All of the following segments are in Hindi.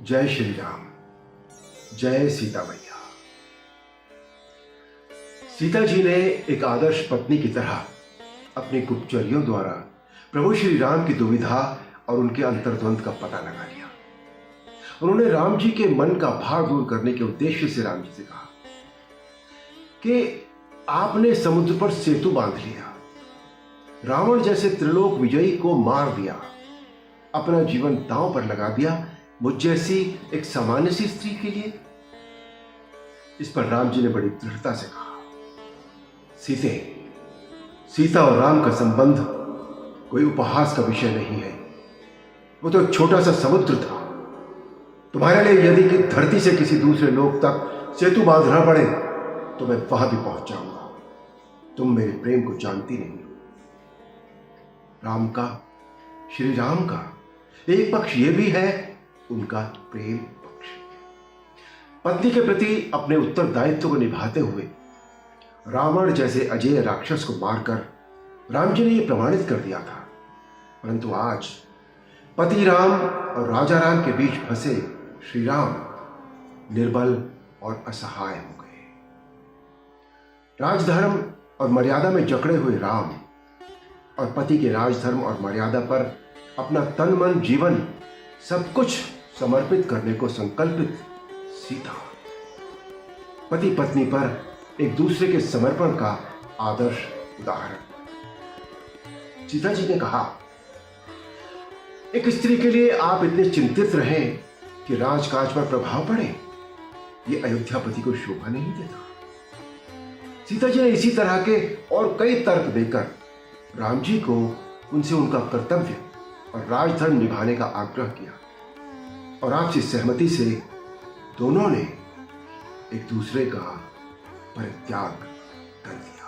जय श्री राम। जय सीता मैया। सीता जी ने एक आदर्श पत्नी की तरह अपनी गुप्तचर्यों द्वारा प्रभु श्री राम की दुविधा और उनके अंतर्द्वंद का पता लगा लिया। उन्होंने राम जी के मन का भार दूर करने के उद्देश्य से राम जी से कहा कि आपने समुद्र पर सेतु बांध लिया, रावण जैसे त्रिलोक विजयी को मार दिया, अपना जीवन दांव पर लगा दिया मुझ जैसी एक सामान्य सी स्त्री के लिए। इस पर राम जी ने बड़ी दृढ़ता से कहा, सीता और राम का संबंध कोई उपहास का विषय नहीं है, वो तो एक छोटा सा समुद्र था। तुम्हारे लिए यदि कि धरती से किसी दूसरे लोक तक सेतु बांधना पड़े तो मैं वहां भी पहुंच जाऊंगा। तुम मेरे प्रेम को जानती नहीं हो। राम का, श्री राम का एक पक्ष यह भी है, उनका प्रेम पक्ष। पत्नी के प्रति अपने उत्तरदायित्व को निभाते हुए रावण जैसे अजेय राक्षस को मारकर राम जी ने यह प्रमाणित कर दिया था। परंतु आज पति राम और राजा राम के बीच फंसे श्री राम निर्बल और असहाय हो गए। राजधर्म और मर्यादा में जकड़े हुए राम और पति के राजधर्म और मर्यादा पर अपना तन मन जीवन सब कुछ समर्पित करने को संकल्पित सीता, पति पत्नी पर एक दूसरे के समर्पण का आदर्श उदाहरण। सीता जी ने कहा, एक स्त्री के लिए आप इतने चिंतित रहें कि राजकाज पर प्रभाव पड़े, ये अयोध्यापति को शोभा नहीं देता। सीता जी ने इसी तरह के और कई तर्क देकर राम जी को उनसे उनका कर्तव्य और राजधर्म निभाने का आग्रह किया और आपसी सहमति से दोनों ने एक दूसरे का परित्याग कर दिया।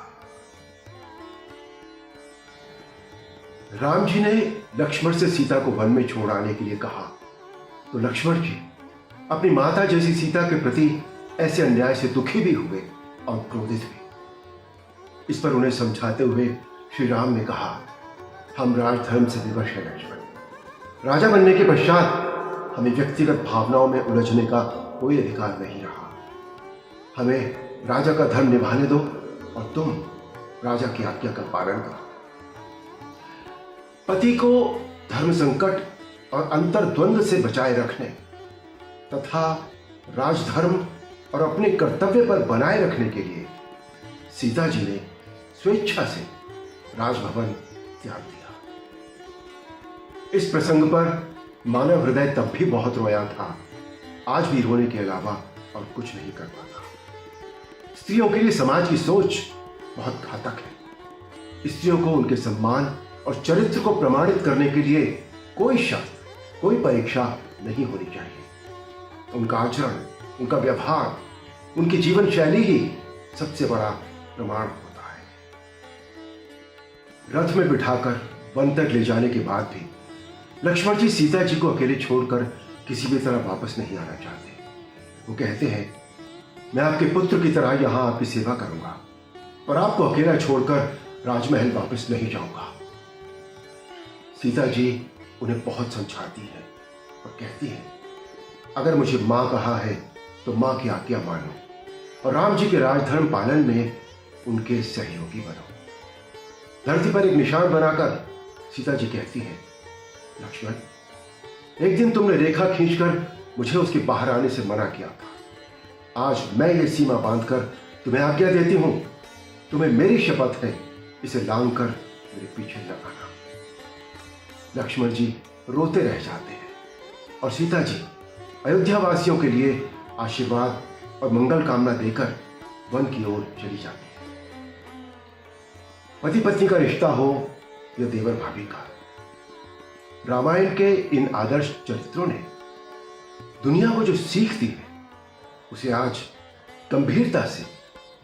राम जी ने लक्ष्मण से सीता को वन में छोड़ आने के लिए कहा तो लक्ष्मण जी अपनी माता जैसी सीता के प्रति ऐसे अन्याय से दुखी भी हुए और क्रोधित भी। इस पर उन्हें समझाते हुए श्री राम ने कहा, हम राजधर्म से विवश हैं लक्ष्मण। राजा बनने के पश्चात हमें व्यक्तिगत भावनाओं में उलझने का कोई अधिकार नहीं रहा। हमें राजा का धर्म निभाने दो और तुम राजा की आज्ञा का पालन करो। पति को धर्म संकट और अंतर्द्वंद से बचाए रखने तथा राजधर्म और अपने कर्तव्य पर बनाए रखने के लिए सीता जी ने स्वेच्छा से राजभवन त्याग दिया। इस प्रसंग पर मानव हृदय तब भी बहुत रोया था, आज भी रोने के अलावा और कुछ नहीं कर पाता। स्त्रियों के लिए समाज की सोच बहुत घातक है। स्त्रियों को उनके सम्मान और चरित्र को प्रमाणित करने के लिए कोई शर्त, कोई परीक्षा नहीं होनी चाहिए। उनका आचरण, उनका व्यवहार, उनकी जीवन शैली ही सबसे बड़ा प्रमाण होता है। रथ में बिठाकर वन तक ले जाने के बाद भी लक्ष्मण जी सीता जी को अकेले छोड़कर किसी भी तरह वापस नहीं आना चाहते। वो कहते हैं, मैं आपके पुत्र की तरह यहां आपकी सेवा करूंगा और आपको अकेला छोड़कर राजमहल वापस नहीं जाऊंगा। सीता जी उन्हें बहुत समझाती है और कहती है, अगर मुझे मां कहा है तो मां की आज्ञा मानो और राम जी के राजधर्म पालन में उनके सहयोगी बनो। धरती पर एक निशान बनाकर सीता जी कहती है, लक्ष्मण, एक दिन तुमने रेखा खींचकर मुझे उसके बाहर आने से मना किया था। आज मैं ये सीमा बांधकर तुम्हें आज्ञा देती हूं। तुम्हें मेरी शपथ है, इसे लांघ कर मेरे पीछे न आना। लक्ष्मण जी रोते रह जाते हैं और सीता जी अयोध्या वासियों के लिए आशीर्वाद और मंगल कामना देकर वन की ओर चली जाती है। पति पत्नी का रिश्ता हो या देवर भाभी का, रामायण के इन आदर्श चरित्रों ने दुनिया को जो सीख दी है उसे आज गंभीरता से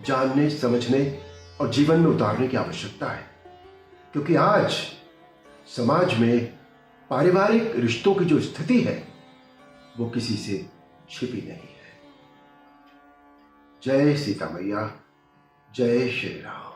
जानने, समझने और जीवन में उतारने की आवश्यकता है। क्योंकि आज समाज में पारिवारिक रिश्तों की जो स्थिति है वो किसी से छिपी नहीं है। जय सीता मैया, जय श्री राम।